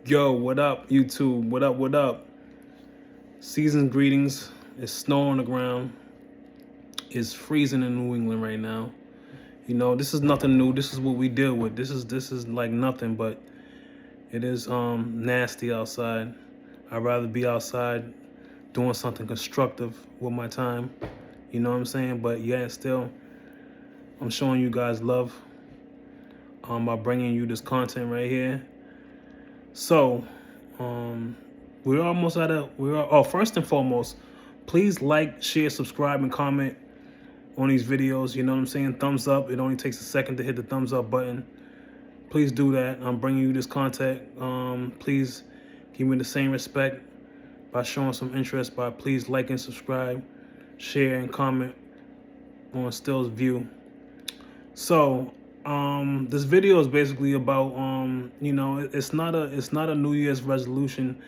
Yo, what up, YouTube? What up, what up? Season's greetings. It's snow on the ground. It's freezing in New England right now. You know, this is nothing new. This is what we deal with. This is like nothing, but it is nasty outside. I'd rather be outside doing something constructive with my time. You know what I'm saying? But yeah, still, I'm showing you guys love by bringing you this content right here. So, we're almost at first and foremost, please like, share, subscribe, and comment on these videos. You know what I'm saying? Thumbs up. It only takes a second to hit the thumbs up button. Please do that. I'm bringing you this content. Please give me the same respect by showing some interest by please like and subscribe, share, and comment on Still's View. So, this video is basically about, you know, it's not a New Year's resolution.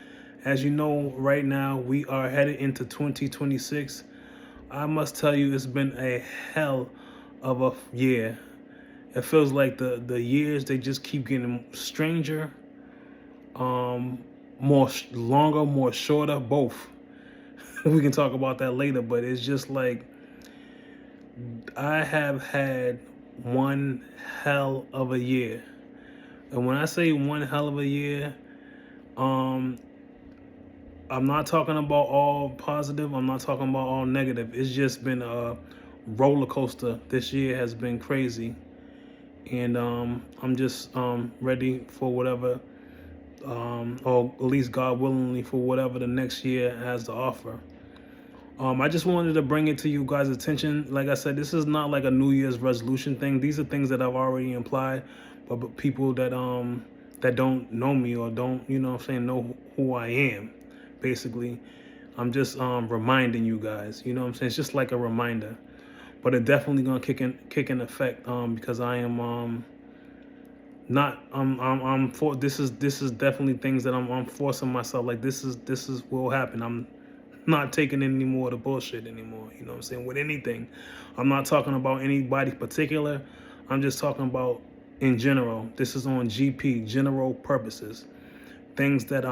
As you know, right now we are headed into 2026. I must tell you, it's been a hell of a year. It feels like the years, they just keep getting stranger, longer, more shorter, both. We can talk about that later, but it's just like I have had one hell of a year. And when I say one hell of a year, I'm not talking about all positive. I'm not talking about all negative. It's just been a roller coaster. This year has been crazy. And I'm just ready for whatever, or at least God willingly, for whatever the next year has to offer. I just wanted to bring it to you guys' attention. Like I said, this is not like a New Year's resolution thing. These are things that I've already implied, but people that that don't know me or don't, you know what I'm saying, know who I am. Basically, I'm just reminding you guys. You know what I'm saying? It's just like a reminder, but it definitely gonna kick in effect because I am not I'm for this is definitely things that I'm forcing myself. Like this is what will happen. I'm not taking any more of the bullshit anymore. You know what I'm saying? With anything, I'm not talking about anybody particular. I'm just talking about in general. This is on GP, general purposes, things that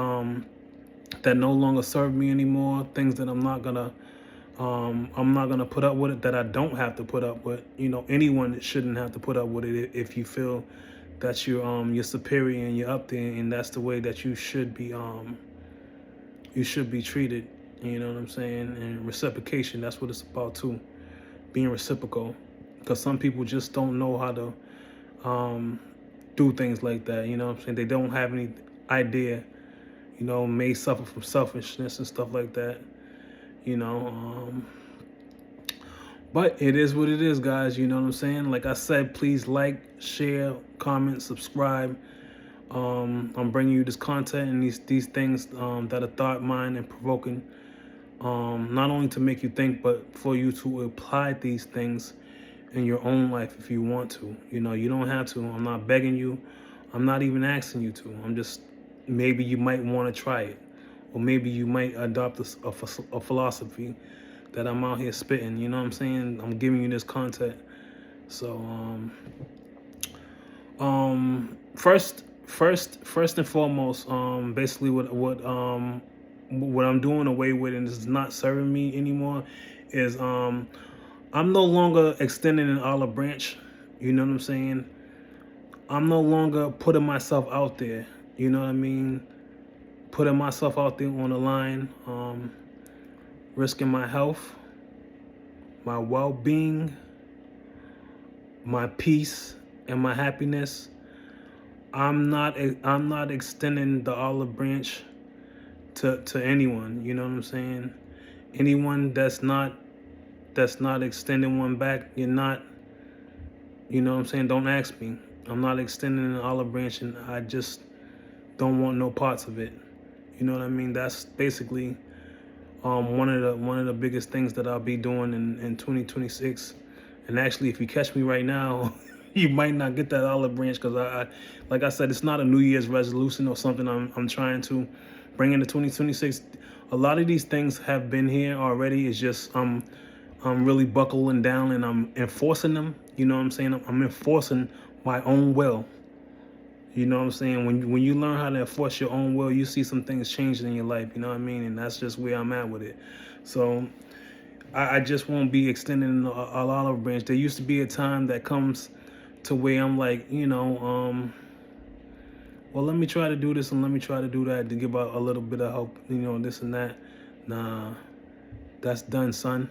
that no longer serve me anymore, things that I'm not gonna put up with it, that I don't have to put up with. You know, anyone shouldn't have to put up with it if you feel that you're superior and you're up there, and that's the way that you should be treated. You know what I'm saying? And reciprocation, that's what it's about too, being reciprocal, because some people just don't know how to do things like that. You know what I'm saying? They don't have any idea. You know, may suffer from selfishness and stuff like that, you know. But it is what it is, guys. You know what I'm saying? Like I said, please like, share, comment, subscribe. I'm bringing you this content and these things that are thought, mind, and provoking. Not only to make you think, but for you to apply these things in your own life if you want to. You know, you don't have to. I'm not begging you. I'm not even asking you to. I'm just, maybe you might want to try it, or maybe you might adopt a philosophy that I'm out here spitting. You know what I'm saying? I'm giving you this content. So first and foremost, basically what I'm doing away with, and it's not serving me anymore, is I'm no longer extending an olive branch. You know what I'm saying? I'm no longer putting myself out there. You know what I mean? Putting myself out there on the line, risking my health, my well-being, my peace, and my happiness. I'm not extending the olive branch to anyone. You know what I'm saying? Anyone that's not extending one back, you're not. You know what I'm saying? Don't ask me. I'm not extending an olive branch, and I just don't want no parts of it. You know what I mean? That's basically one of the biggest things that I'll be doing in 2026. And actually, if you catch me right now, you might not get that olive branch, because I like I said, it's not a New Year's resolution or something I'm trying to bring into 2026. A lot of these things have been here already. It's just I'm really buckling down and I'm enforcing them. You know what I'm saying? I'm enforcing my own will. You know what I'm saying? When you learn how to enforce your own will, you see some things changing in your life. You know what I mean? And that's just where I'm at with it. So I just won't be extending a olive branch. There used to be a time that comes to where I'm like, well, let me try to do this and let me try to do that to give out a little bit of help, this and that. Nah, that's done, son.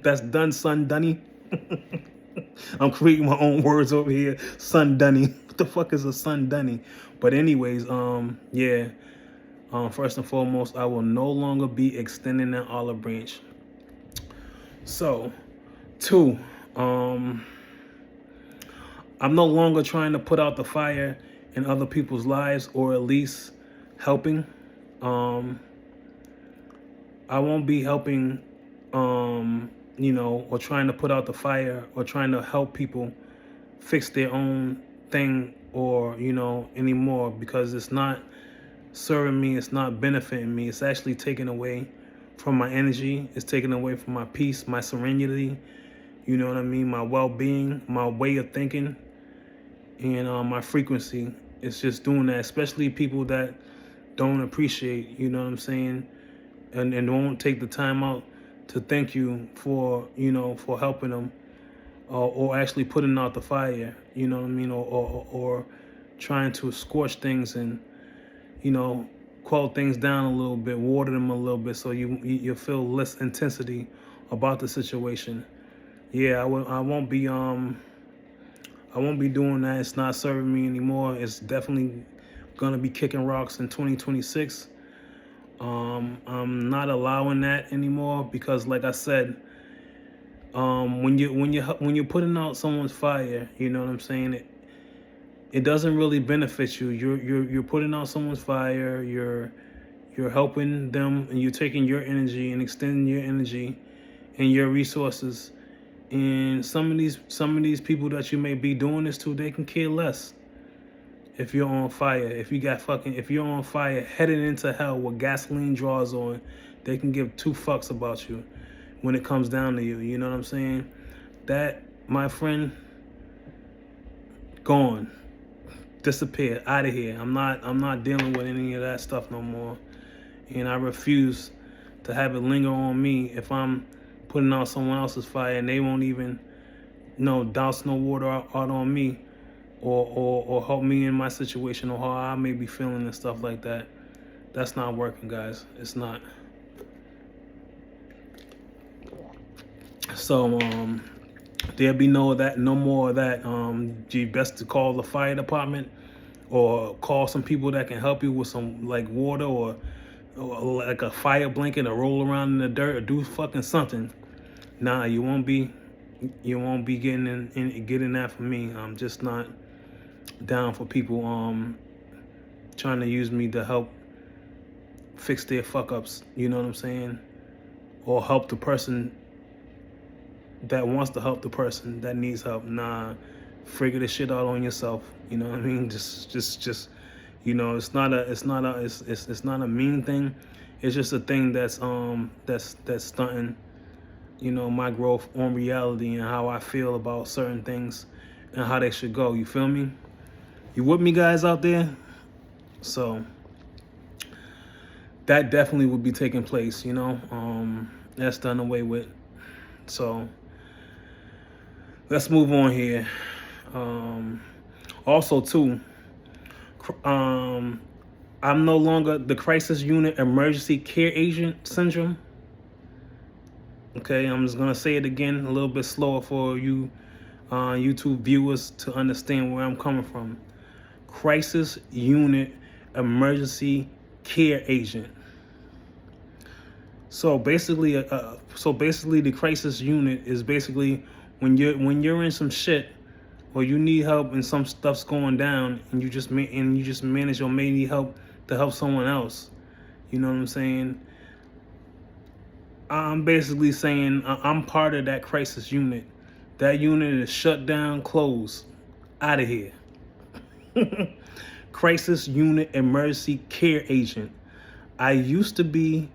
That's done, son, Dunny. I'm creating my own words over here. Son Dunny. What the fuck is a son Dunny? But anyways, yeah. First and foremost, I will no longer be extending that olive branch. So, 2, I'm no longer trying to put out the fire in other people's lives, or at least helping. I won't be helping, or trying to put out the fire or trying to help people fix their own thing or, anymore, because it's not serving me, it's not benefiting me. It's actually taking away from my energy. It's taking away from my peace, my serenity, you know what I mean, my well-being, my way of thinking, and my frequency. It's just doing that, especially people that don't appreciate, you know what I'm saying, and won't take the time out to thank you for, for helping them, or actually putting out the fire, you know what I mean, or trying to scorch things and, quell things down a little bit, water them a little bit, so you feel less intensity about the situation. Yeah, I won't be doing that. It's not serving me anymore. It's definitely gonna be kicking rocks in 2026. I'm not allowing that anymore because, like I said, when you're putting out someone's fire, you know what I'm saying, it doesn't really benefit you. You're putting out someone's fire. You're helping them, and you're taking your energy and extending your energy and your resources. And some of these people that you may be doing this to, they can care less. If you're on fire, if you're on fire heading into hell with gasoline draws on, they can give 2 fucks about you when it comes down to you. You know what I'm saying? That, my friend, gone. Disappear, out of here. I'm not dealing with any of that stuff no more. And I refuse to have it linger on me if I'm putting out someone else's fire and they won't even douse no water out on me, or help me in my situation, or how I may be feeling and stuff like that. That's not working, guys. It's not. So there'll be no more of that. You best to call the fire department or call some people that can help you with some like water or like a fire blanket, or roll around in the dirt, or do fucking something. Nah, you won't be getting that from me. I'm just not down for people trying to use me to help fix their fuck ups, you know what I'm saying, or help the person that wants to help the person that needs help. Nah, figure this shit out on yourself. You know what I mean? Just it's not a mean thing. It's just a thing that's stunting, my growth on reality and how I feel about certain things and how they should go. You feel me? You with me, guys out there? So that definitely would be taking place, that's done away with. So let's move on here. Also too, I'm no longer the crisis unit emergency care agent syndrome. Okay, I'm just gonna say it again a little bit slower for you YouTube viewers to understand where I'm coming from. Crisis unit emergency care agent. So basically, the crisis unit is basically when you're in some shit, or you need help and some stuff's going down, and you just manage or may need help to help someone else. You know what I'm saying? I'm basically saying I'm part of that crisis unit. That unit is shut down, closed, out of here. Crisis unit emergency care agent. I used to be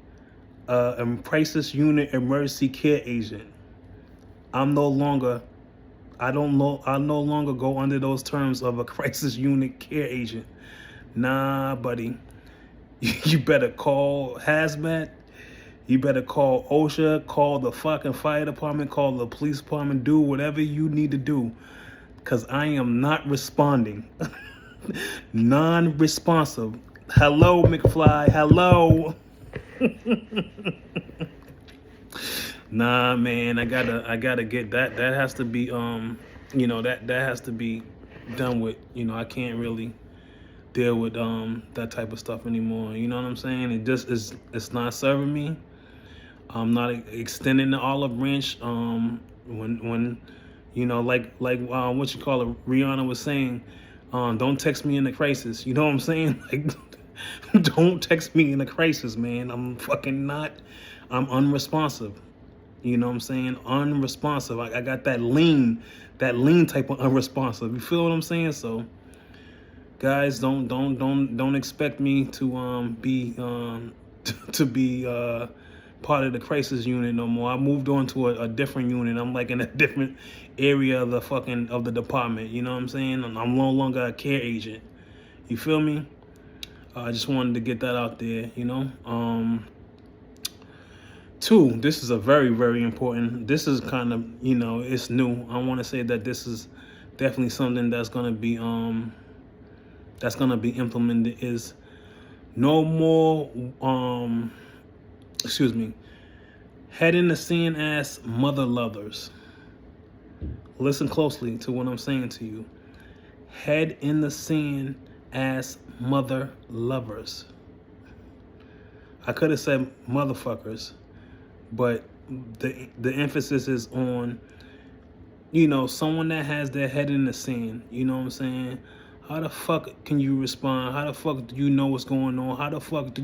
a crisis unit emergency care agent. I'm no longer I don't know. I no longer go under those terms of a crisis unit care agent. Nah, buddy. You better call hazmat. You better call OSHA. Call the fucking fire department. Call the police department. Do whatever you need to do, because I am not responding. Non-responsive. Hello, McFly. Hello. Nah, man, I gotta get that. That has to be that has to be done with. I can't really deal with that type of stuff anymore. You know what I'm saying? It just is. It's not serving me. I'm not extending the olive branch. When like what you call it, Rihanna was saying, don't text me in a crisis. You know what I'm saying? Like, don't text me in a crisis, man. I'm fucking not. I'm unresponsive. You know what I'm saying? Unresponsive. I got that lean type of unresponsive. You feel what I'm saying? So, guys, don't expect me to be to be part of the crisis unit no more. I moved on to a different unit. I'm like in a different area of the department. You know what I'm saying? I'm no longer a care agent. You feel me? I just wanted to get that out there. Two, this is a very, very important. This is kind of, it's new. I want to say that this is definitely something that's gonna be implemented. Is no more head in the sand ass mother lovers. Listen closely to what I'm saying to you. Head in the sand ass mother lovers. I could have said motherfuckers, but the emphasis is on, someone that has their head in the sand. You know what I'm saying? How the fuck can you respond? How the fuck do you know what's going on? How the fuck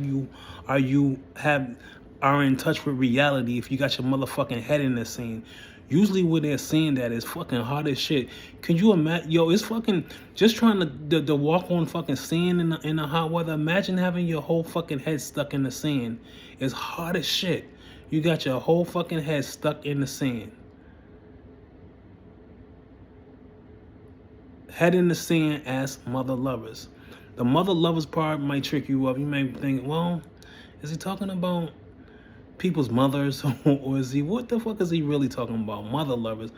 are in touch with reality if you got your motherfucking head in the sand? Usually where they're saying that is fucking hard as shit. Can you imagine? Yo, it's fucking just trying to walk on fucking sand in the hot weather. Imagine having your whole fucking head stuck in the sand. It's hard as shit. You got your whole fucking head stuck in the sand. Head in the sand as mother lovers. The mother lovers part might trick you up. You may think, well, is he talking about people's mothers, or is he, what the fuck is he really talking about? Mother lovers.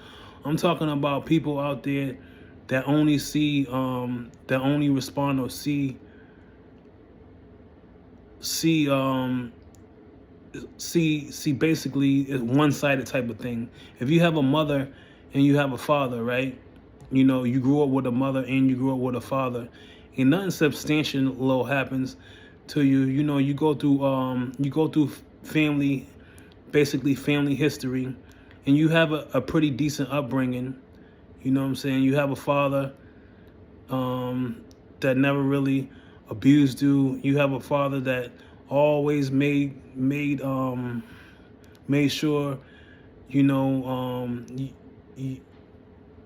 I'm talking about people out there that only see that only respond or see basically one-sided type of thing. If you have a mother and you have a father, right? You grew up with a mother and you grew up with a father, and nothing substantial happens to you. You go through family, basically family history, and you have a pretty decent upbringing. You know what I'm saying? You have a father that never really abused you. You have a father that always made sure,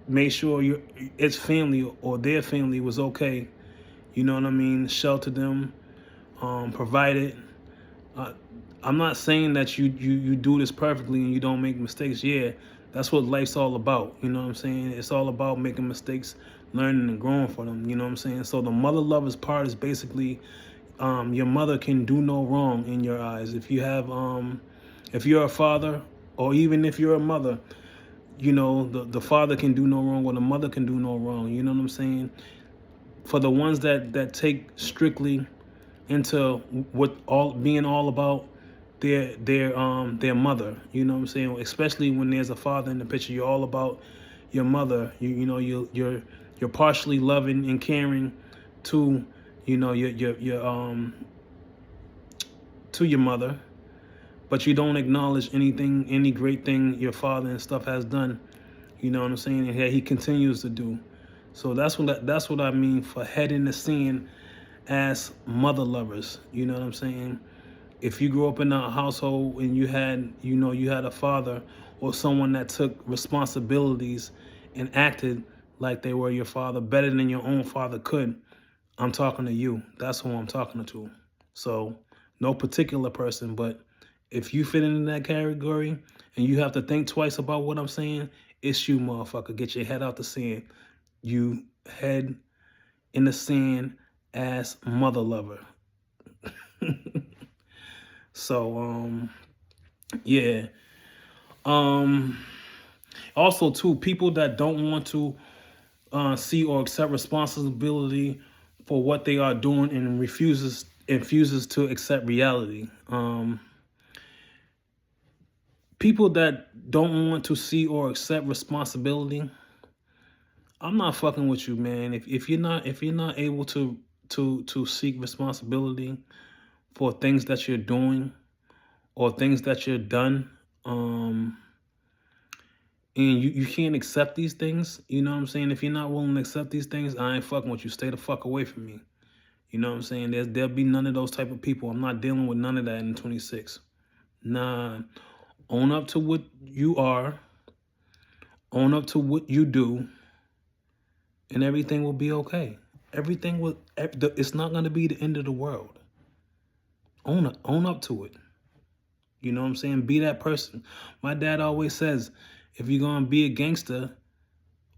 made sure its family or their family was okay. You know what I mean? Sheltered them, provided. I'm not saying that you do this perfectly and you don't make mistakes. Yeah, that's what life's all about. You know what I'm saying? It's all about making mistakes, learning and growing from them. You know what I'm saying? So the mother lovers part is basically your mother can do no wrong in your eyes. If you have if you're a father, or even if you're a mother, the father can do no wrong or the mother can do no wrong. You know what I'm saying? For the ones that take strictly into being all about their mother, you know what I'm saying? Especially when there's a father in the picture, you're all about your mother. You're partially loving and caring to to your mother, but you don't acknowledge any great thing your father and stuff has done. You know what I'm saying? And he continues to do. So that's what I mean for head in the sand as mother lovers. You know what I'm saying? If you grew up in a household and you had a father or someone that took responsibilities and acted like they were your father better than your own father could, I'm talking to you. That's who I'm talking to. So no particular person, but if you fit into that category and you have to think twice about what I'm saying, It's you, motherfucker. Get your head out the sand. You head in the sand ass mother lover. So, yeah. Also, too, people that don't want to see or accept responsibility for what they are doing and refuses to accept reality. People that don't want to see or accept responsibility, I'm not fucking with you, man. If you're not able to seek responsibility for things that you're doing or things that you're done, and you can't accept these things, you know what I'm saying? If you're not willing to accept these things, I ain't fucking with you. Stay the fuck away from me. You know what I'm saying? There'll be none of those type of people. I'm not dealing with none of that in 26. Nah, own up to what you are, own up to what you do, and everything will be okay. Everything will. It's not gonna be the end of the world. Own up to it. You know what I'm saying? Be that person. My dad always says, if you're gonna be a gangster,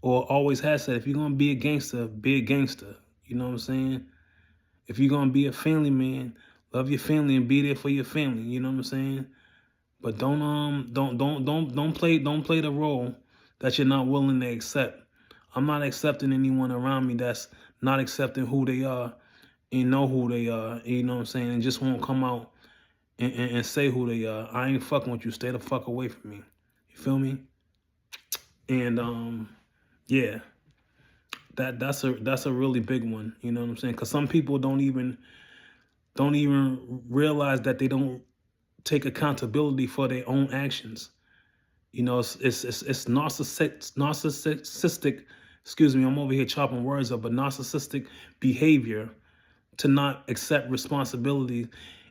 or always has said, if you're gonna be a gangster, be a gangster. You know what I'm saying? If you're gonna be a family man, love your family and be there for your family. You know what I'm saying? But don't play the role that you're not willing to accept. I'm not accepting anyone around me that's not accepting who they are and know who they are. You know what I'm saying? And just won't come out and say who they are. I ain't fucking with you. Stay the fuck away from me. You feel me? And yeah, that's a really big one. You know what I'm saying? Because some people don't even realize that they don't take accountability for their own actions. You know, it's narcissistic. Excuse me, I'm over here chopping words up, but narcissistic behavior to not accept responsibility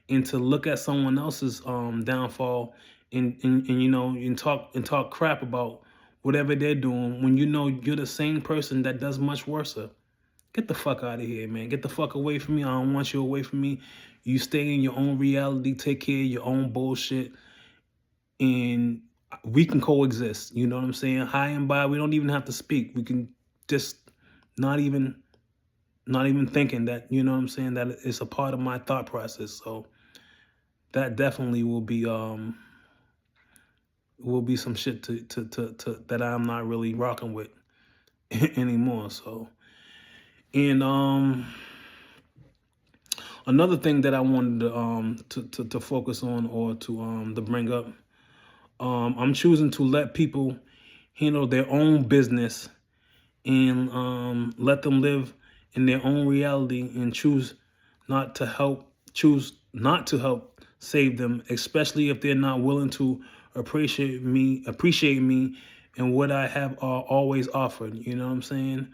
and to look at someone else's downfall and you know and talk crap about whatever they're doing when you know you're the same person that does much worse. Get the fuck out of here, man. Get the fuck away from me. I don't want you away from me. You stay in your own reality, take care of your own bullshit, and we can coexist. You know what I'm saying? High and by, we don't even have to speak. We can just not even thinking that, you know what I'm saying, that it's a part of my thought process. So that definitely will be some shit to that I'm not really rocking with anymore. So, and another thing that I wanted to focus on or to bring up, I'm choosing to let people handle their own business and let them live in their own reality and choose not to help save them, especially if they're not willing to appreciate me and what I have always offered. You know what I'm saying?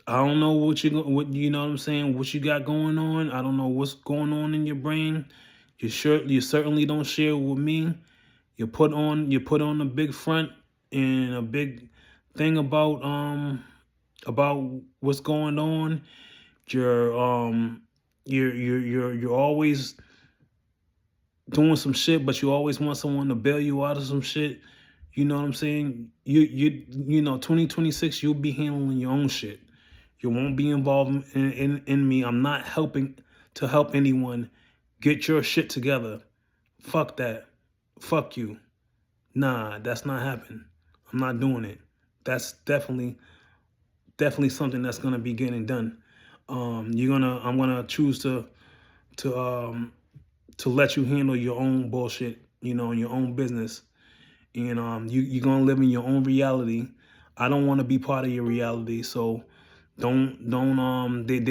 I don't know what you know what I'm saying, what you got going on. I don't know what's going on in your brain. You certainly don't share with me. You put on a big front and a big thing about what's going on. You're always doing some shit, but you always want someone to bail you out of some shit. You know what I'm saying? You know 2026 you'll be handling your own shit. You won't be involved in me. I'm not helping to help anyone. Get your shit together. Fuck that. Fuck you. Nah, that's not happening. I'm not doing it. That's definitely something that's gonna be getting done. I'm gonna choose to let you handle your own bullshit, you know, in your own business. And you're gonna live in your own reality. I don't want to be part of your reality, so there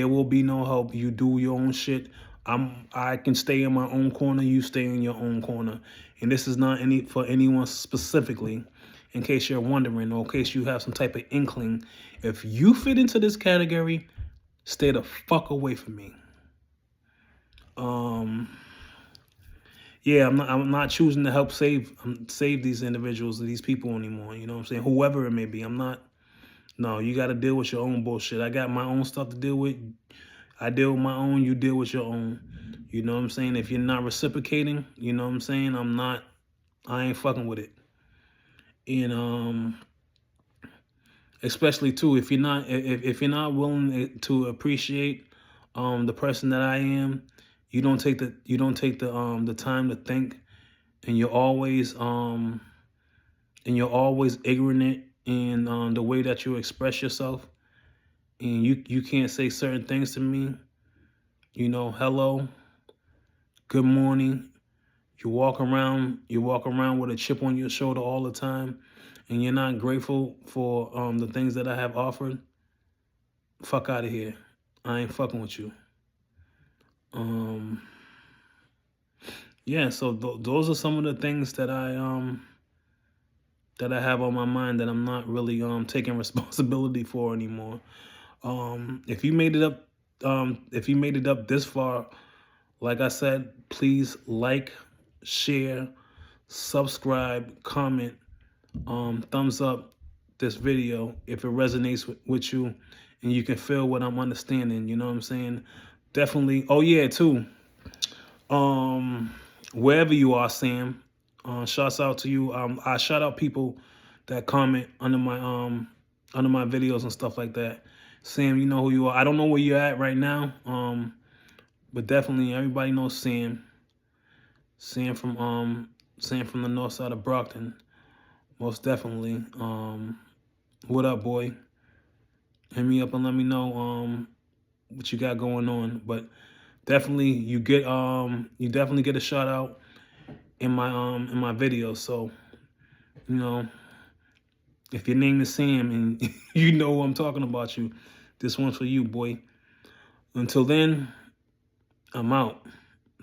will be no help. You do your own shit. I can stay in my own corner, you stay in your own corner. And this is not for anyone specifically, in case you're wondering, or in case you have some type of inkling. If you fit into this category, stay the fuck away from me. Yeah, I'm not choosing to help save these individuals, these people anymore. You know what I'm saying? Whoever it may be, I'm not. No, you got to deal with your own bullshit. I got my own stuff to deal with. I deal with my own. You deal with your own. You know what I'm saying? If you're not reciprocating, you know what I'm saying? I'm not I ain't fucking with it. And especially too, if you're not willing to appreciate the person that I am, you don't take the time to think, and you're always ignorant in the way that you express yourself, and you can't say certain things to me. You know, hello, good morning. You walk around with a chip on your shoulder all the time, and you're not grateful for the things that I have offered. Fuck out of here. I ain't fucking with you. Yeah, so those are some of the things that I have on my mind that I'm not really taking responsibility for anymore. If you made it up this far, like I said, please like, share, subscribe, comment, thumbs up this video if it resonates with you and you can feel what I'm understanding. You know what I'm saying? Definitely. Oh yeah, too. Wherever you are, Sam, shouts out to you. I shout out people that comment under my videos and stuff like that. Sam, you know who you are. I don't know where you're at right now, but definitely everybody knows Sam. Sam from the north side of Brockton, most definitely. What up, boy? Hit me up and let me know what you got going on. But definitely you definitely get a shout out in my videos. So, you know, if your name is Sam and you know I'm talking about you, this one's for you, boy. Until then, I'm out.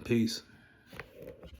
Peace.